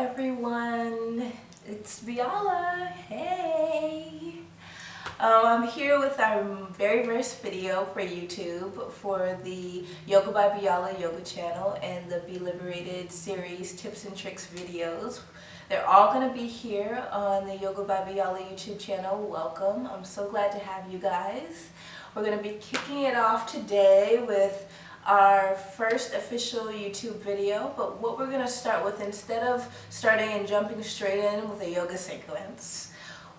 everyone, it's Biala. Hey! I'm here with our very first video for YouTube for the Yoga by Biala yoga channel and the Be Liberated series tips and tricks videos. They're all going to be here on the Yoga by Biala YouTube channel. Welcome. I'm so glad to have you guys. We're going to be kicking it off today with our first official YouTube video, but what we're going to start with, instead of starting and jumping straight in with a yoga sequence,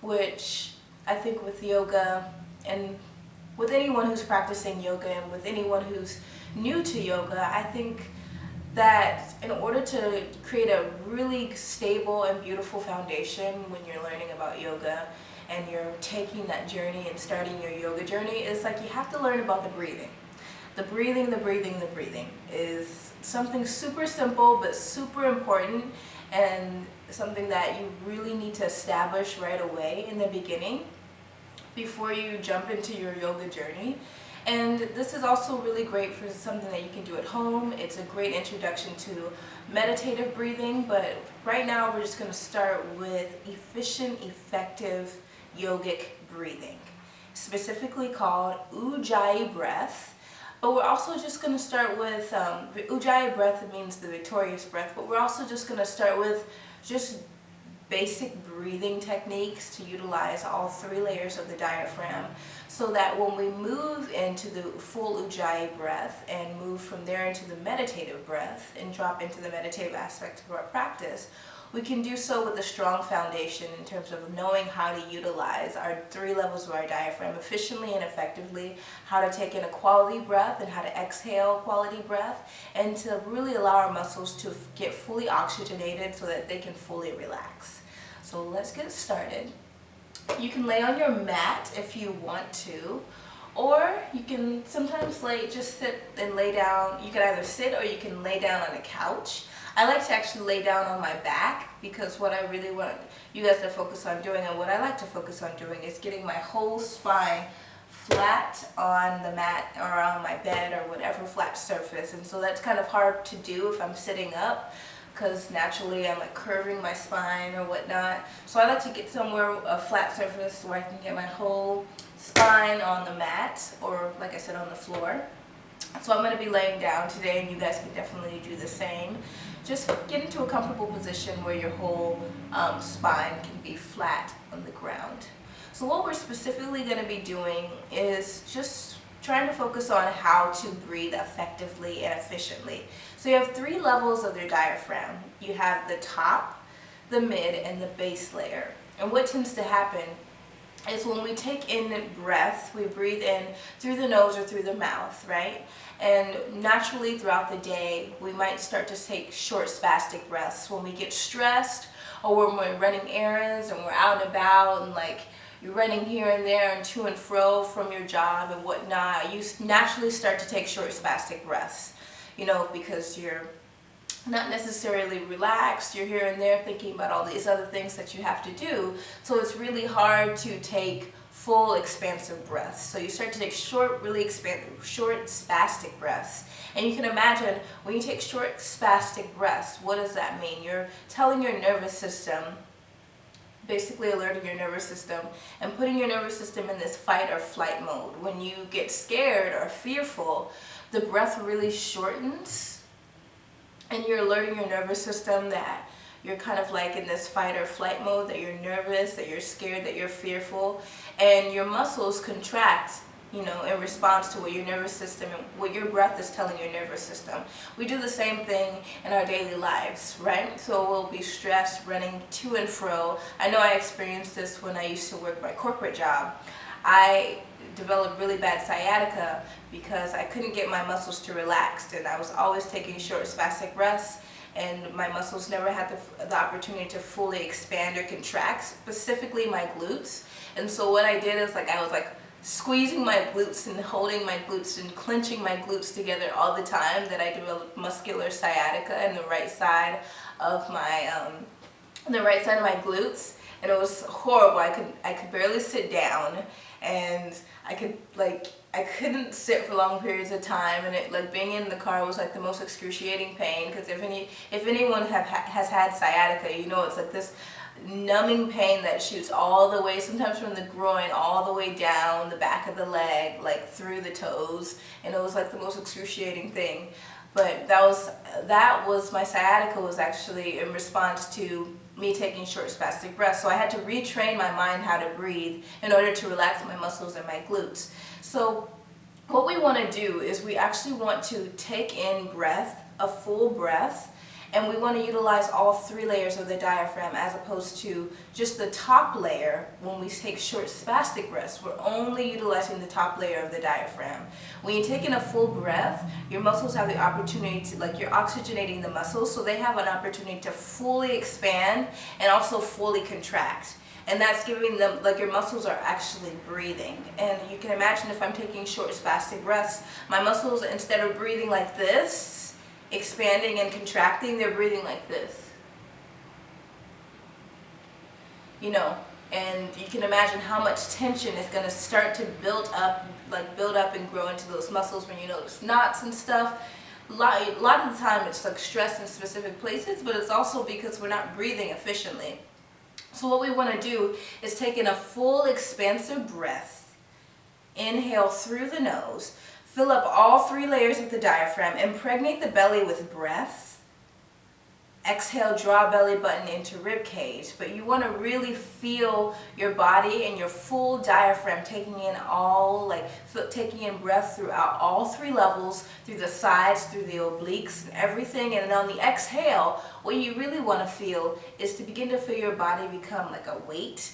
which I think with yoga and with anyone who's practicing yoga and with anyone who's new to yoga, I think that in order to create a really stable and beautiful foundation when you're learning about yoga and you're taking that journey and starting your yoga journey, is like you have to learn about the breathing. The breathing is something super simple but super important, and something that you really need to establish right away in the beginning before you jump into your yoga journey. And this is also really great for something that you can do at home. It's a great introduction to meditative breathing, but right now we're just going to start with efficient, effective yogic breathing, specifically called Ujjayi breath. But we're also just going to start with, Ujjayi breath means the victorious breath, but we're also just going to start with just basic breathing techniques to utilize all three layers of the diaphragm, so that when we move into the full Ujjayi breath and move from there into the meditative breath and drop into the meditative aspect of our practice, we can do so with a strong foundation in terms of knowing how to utilize our three levels of our diaphragm efficiently and effectively, how to take in a quality breath and how to exhale quality breath, and to really allow our muscles to get fully oxygenated so that they can fully relax. So let's get started. You can lay on your mat if you want to, or you can sometimes just sit and lay down. You can either sit or you can lay down on a couch. I like to actually lay down on my back, because what I really want you guys to focus on doing, and what I like to focus on doing, is getting my whole spine flat on the mat or on my bed or whatever flat surface. And so that's kind of hard to do if I'm sitting up, because naturally I'm curving my spine or whatnot. So I like to get somewhere, a flat surface, where I can get my whole spine on the mat, or like I said, on the floor. So I'm going to be laying down today, and you guys can definitely do the same. Just get into a comfortable position where your whole spine can be flat on the ground. So what we're specifically going to be doing is just trying to focus on how to breathe effectively and efficiently. So you have three levels of your diaphragm. You have the top, the mid, and the base layer. And what tends to happen is when we take in breath, we breathe in through the nose or through the mouth, right? And naturally throughout the day, we might start to take short spastic breaths when we get stressed, or when we're running errands and we're out and about and you're running here and there and to and fro from your job and whatnot. You naturally start to take short spastic breaths, because you're not necessarily relaxed. You're here and there thinking about all these other things that you have to do. So it's really hard to take full expansive breaths. So you start to take short spastic breaths. And you can imagine when you take short spastic breaths, what does that mean? You're telling your nervous system, basically alerting your nervous system and putting your nervous system in this fight or flight mode. When you get scared or fearful, the breath really shortens, and you're alerting your nervous system that you're kind of in this fight or flight mode, that you're nervous, that you're scared, that you're fearful, and your muscles contract, in response to what your nervous system and what your breath is telling your nervous system. We do the same thing in our daily lives, right? So we'll be stressed, running to and fro. I know I experienced this when I used to work my corporate job. I developed really bad sciatica because I couldn't get my muscles to relax, and I was always taking short spastic breaths, and my muscles never had the opportunity to fully expand or contract, specifically my glutes. And so what I did is I was squeezing my glutes and holding my glutes and clenching my glutes together all the time, that I developed muscular sciatica in the right side of my glutes, and it was horrible. I could barely sit down, and I I couldn't sit for long periods of time, and it like being in the car was like the most excruciating pain, because if anyone has had sciatica, you know it's like this numbing pain that shoots all the way, sometimes from the groin all the way down the back of the leg, like through the toes, and it was like the most excruciating thing. But that was my sciatica was actually in response to me taking short spastic breaths. So I had to retrain my mind how to breathe in order to relax my muscles and my glutes. So what we want to do is we actually want to take in breath, a full breath, and we want to utilize all 3 layers of the diaphragm as opposed to just the top layer. When we take short spastic breaths, we're only utilizing the top layer of the diaphragm. When you take in a full breath, your muscles have the opportunity to, like, you're oxygenating the muscles, so they have an opportunity to fully expand and also fully contract. And that's giving them, like, your muscles are actually breathing. And you can imagine if I'm taking short spastic breaths, my muscles, instead of breathing like this, expanding and contracting, they're breathing like this. You know, and you can imagine how much tension is going to start to build up and grow into those muscles when you notice knots and stuff. A lot of the time it's like stress in specific places, but it's also because we're not breathing efficiently. So what we want to do is take in a full expansive breath. Inhale through the nose. Fill up all 3 layers of the diaphragm. Impregnate the belly with breath. Exhale, draw belly button into rib cage. But you want to really feel your body and your full diaphragm taking in breath throughout all 3 levels, through the sides, through the obliques and everything. And then on the exhale, what you really want to feel is to begin to feel your body become like a weight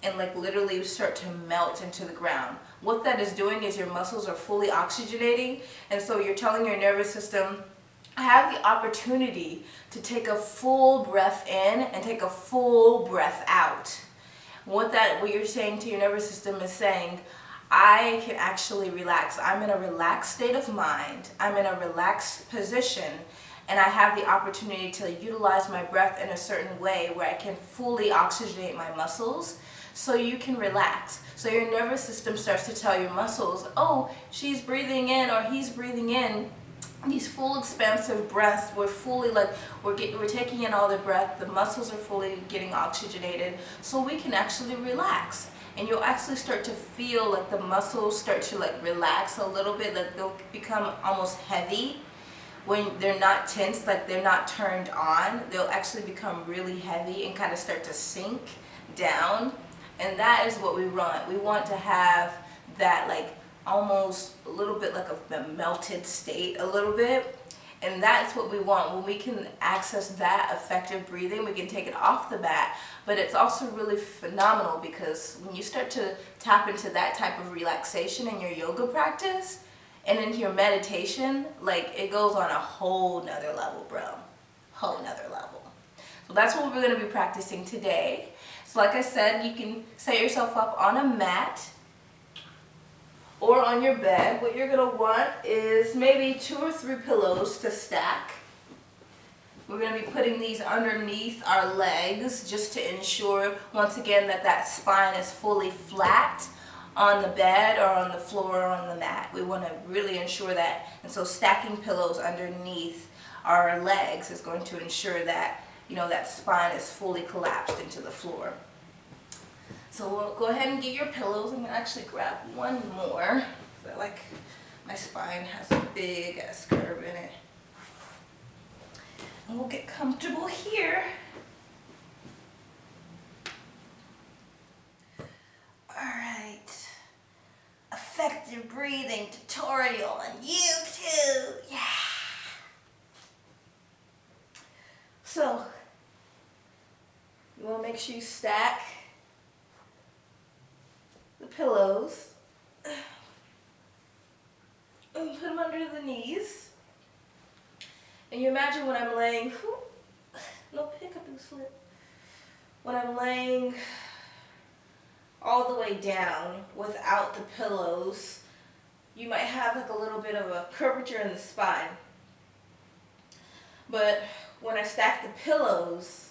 and like literally start to melt into the ground. What that is doing is your muscles are fully oxygenating, and so you're telling your nervous system, I have the opportunity to take a full breath in and take a full breath out. What you're saying to your nervous system is saying, I can actually relax. I'm in a relaxed state of mind. I'm in a relaxed position, and I have the opportunity to utilize my breath in a certain way where I can fully oxygenate my muscles so you can relax. So your nervous system starts to tell your muscles, oh, she's breathing in or he's breathing in these full expansive breaths. We're taking in all the breath, the muscles are fully getting oxygenated, so we can actually relax. And you'll actually start to feel like the muscles start to like relax a little bit, like they'll become almost heavy. When they're not tense, like they're not turned on, they'll actually become really heavy and kind of start to sink down. And that is what we want. We want to have that like almost a little bit like a melted state a little bit. And that's what we want. When we can access that effective breathing, we can take it off the bat. But it's also really phenomenal because when you start to tap into that type of relaxation in your yoga practice and into your meditation, like it goes on a whole nother level, bro. Whole nother level. So that's what we're going to be practicing today. So like I said, you can set yourself up on a mat or on your bed. What you're going to want is maybe 2 or 3 pillows to stack. We're going to be putting these underneath our legs just to ensure, once again, that spine is fully flat on the bed or on the floor or on the mat. We want to really ensure that. And so stacking pillows underneath our legs is going to ensure that, you know, that spine is fully collapsed into the floor. So we'll go ahead and get your pillows. I'm going to actually grab one more. I like my spine has a big ass curve in it. And we'll get comfortable here. Alright. Effective breathing tutorial on YouTube. Yeah. So, you want to make sure you stack the pillows and put them under the knees. And you imagine when I'm laying, no pickup and slip. When I'm laying all the way down without the pillows, you might have like a little bit of a curvature in the spine. But when I stack the pillows,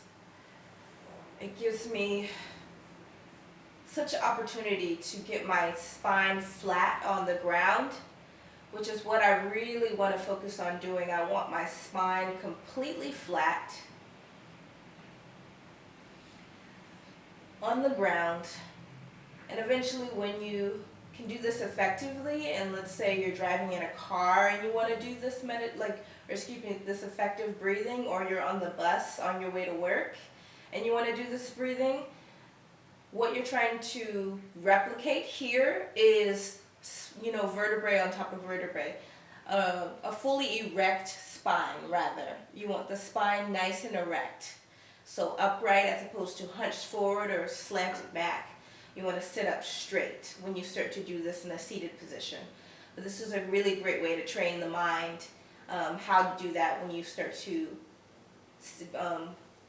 it gives me such an opportunity to get my spine flat on the ground, which is what I really want to focus on doing. I want my spine completely flat on the ground. And eventually, when you can do this effectively, and let's say you're driving in a car and you want to do this this effective breathing, or you're on the bus on your way to work and you want to do this breathing, what you're trying to replicate here is, vertebrae on top of vertebrae. A fully erect spine, rather. You want the spine nice and erect. So upright as opposed to hunched forward or slanted back. You want to sit up straight when you start to do this in a seated position. But this is a really great way to train the mind how to do that when you start to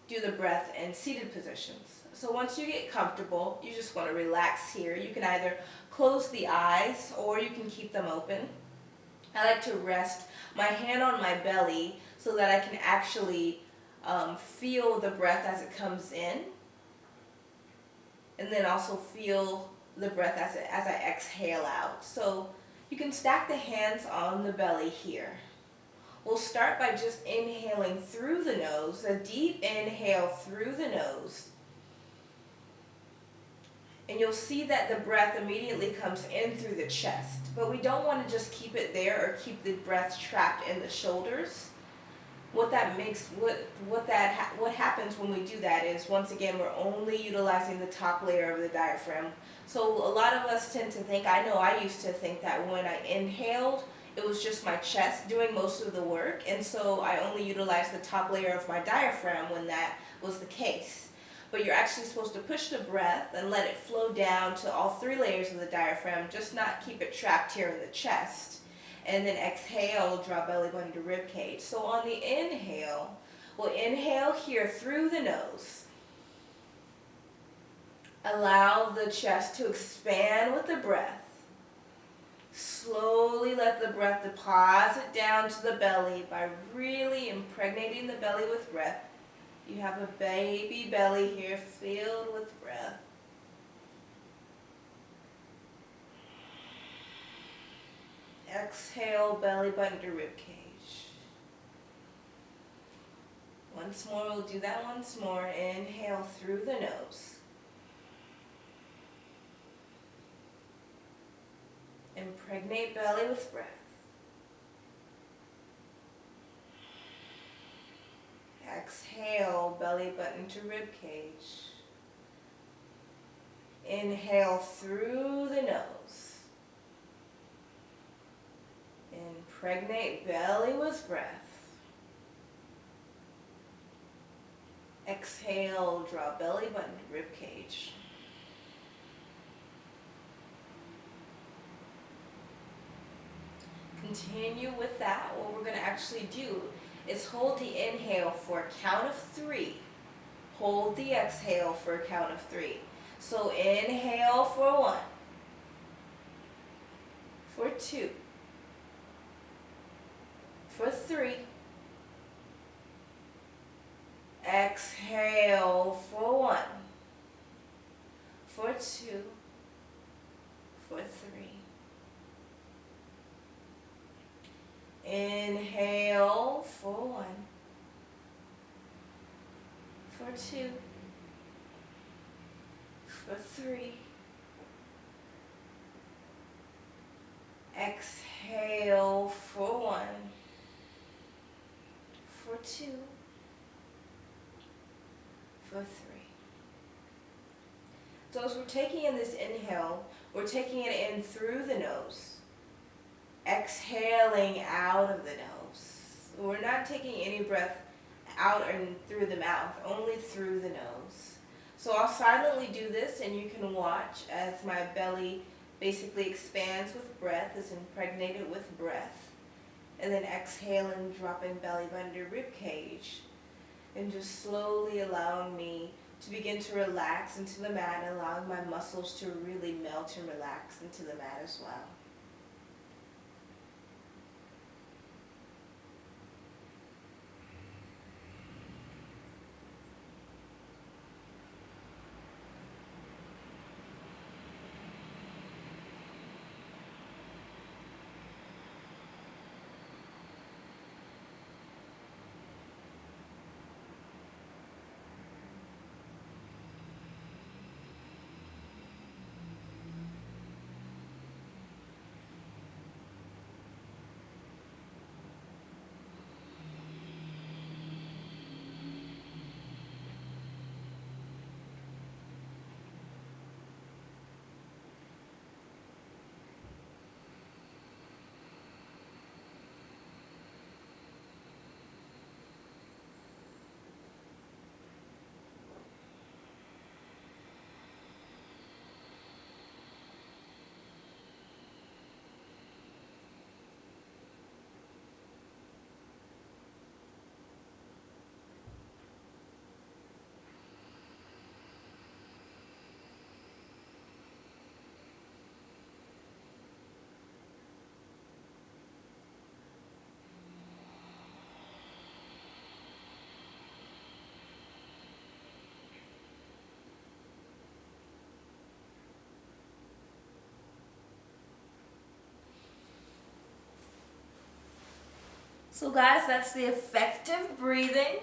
do the breath in seated positions. So once you get comfortable, you just want to relax here. You can either close the eyes or you can keep them open. I like to rest my hand on my belly so that I can actually feel the breath as it comes in, and then also feel the breath as I exhale out. So you can stack the hands on the belly here. We'll start by just inhaling through the nose, a deep inhale through the nose. And you'll see that the breath immediately comes in through the chest. But we don't want to just keep it there or keep the breath trapped in the shoulders. What happens when we do that is, once again, we're only utilizing the top layer of the diaphragm. So a lot of us tend to think, I know I used to think that when I inhaled, it was just my chest doing most of the work, and so I only utilized the top layer of my diaphragm when that was the case. But you're actually supposed to push the breath and let it flow down to all three layers of the diaphragm, just not keep it trapped here in the chest. And then exhale, draw belly button to rib cage. So on the inhale, we'll inhale here through the nose. Allow the chest to expand with the breath. Slowly let the breath deposit down to the belly by really impregnating the belly with breath. You have a baby belly here filled with breath. Exhale, belly button to rib cage. Once more, we'll do that once more. Inhale through the nose. Impregnate belly with breath. Exhale, belly button to rib cage. Inhale through the nose. Impregnate belly with breath. Exhale, draw belly button to rib cage. Continue with that. What we're going to actually do is hold the inhale for a count of 3. Hold the exhale for a count of 3. So inhale for 1, for 2, for 3. Exhale for 1, for 2, for 3. Inhale for 1, for 2, for 3. Exhale for 1, for 2, for 3. So as we're taking in this inhale, we're taking it in through the nose, exhaling out of the nose. We're not taking any breath out and through the mouth, only through the nose. So I'll silently do this, and you can watch as my belly basically expands with breath, is impregnated with breath. And then exhaling, dropping belly button to rib cage. And just slowly allowing me to begin to relax into the mat, and allowing my muscles to really melt and relax into the mat as well. So guys, that's the effective breathing.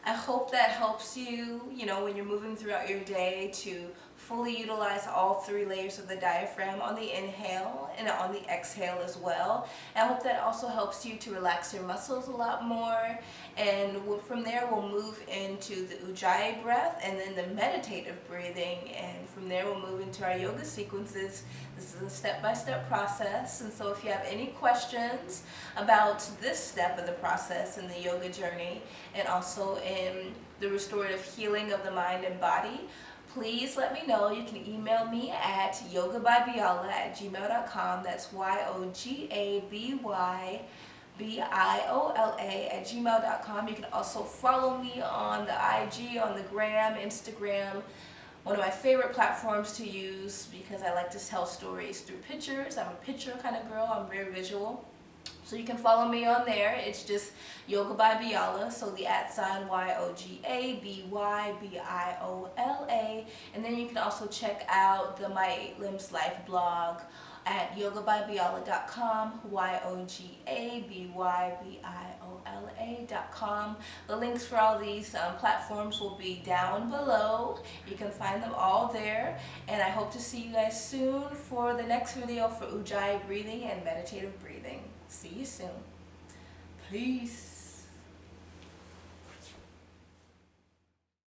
I hope that helps you, when you're moving throughout your day to fully utilize all 3 layers of the diaphragm on the inhale and on the exhale as well. And I hope that also helps you to relax your muscles a lot more. And from there we'll move into the Ujjayi breath and then the meditative breathing. And from there we'll move into our yoga sequences. This is a step-by-step process. And so if you have any questions about this step of the process in the yoga journey and also in the restorative healing of the mind and body, please let me know. You can email me at yogabyviola@gmail.com. That's YOGABYBIOLA@gmail.com. You can also follow me on the IG, on the gram, Instagram. One of my favorite platforms to use because I like to tell stories through pictures. I'm a picture kind of girl. I'm very visual. So you can follow me on there. It's just Yoga by Byala, so the @ YOGABYBIOLA. And then you can also check out the My 8 Limbs Life blog at yogabyviola.com, YOGABYBIOLA.com. The links for all these platforms will be down below. You can find them all there. And I hope to see you guys soon for the next video for Ujjayi breathing and meditative breathing. See you soon. Peace.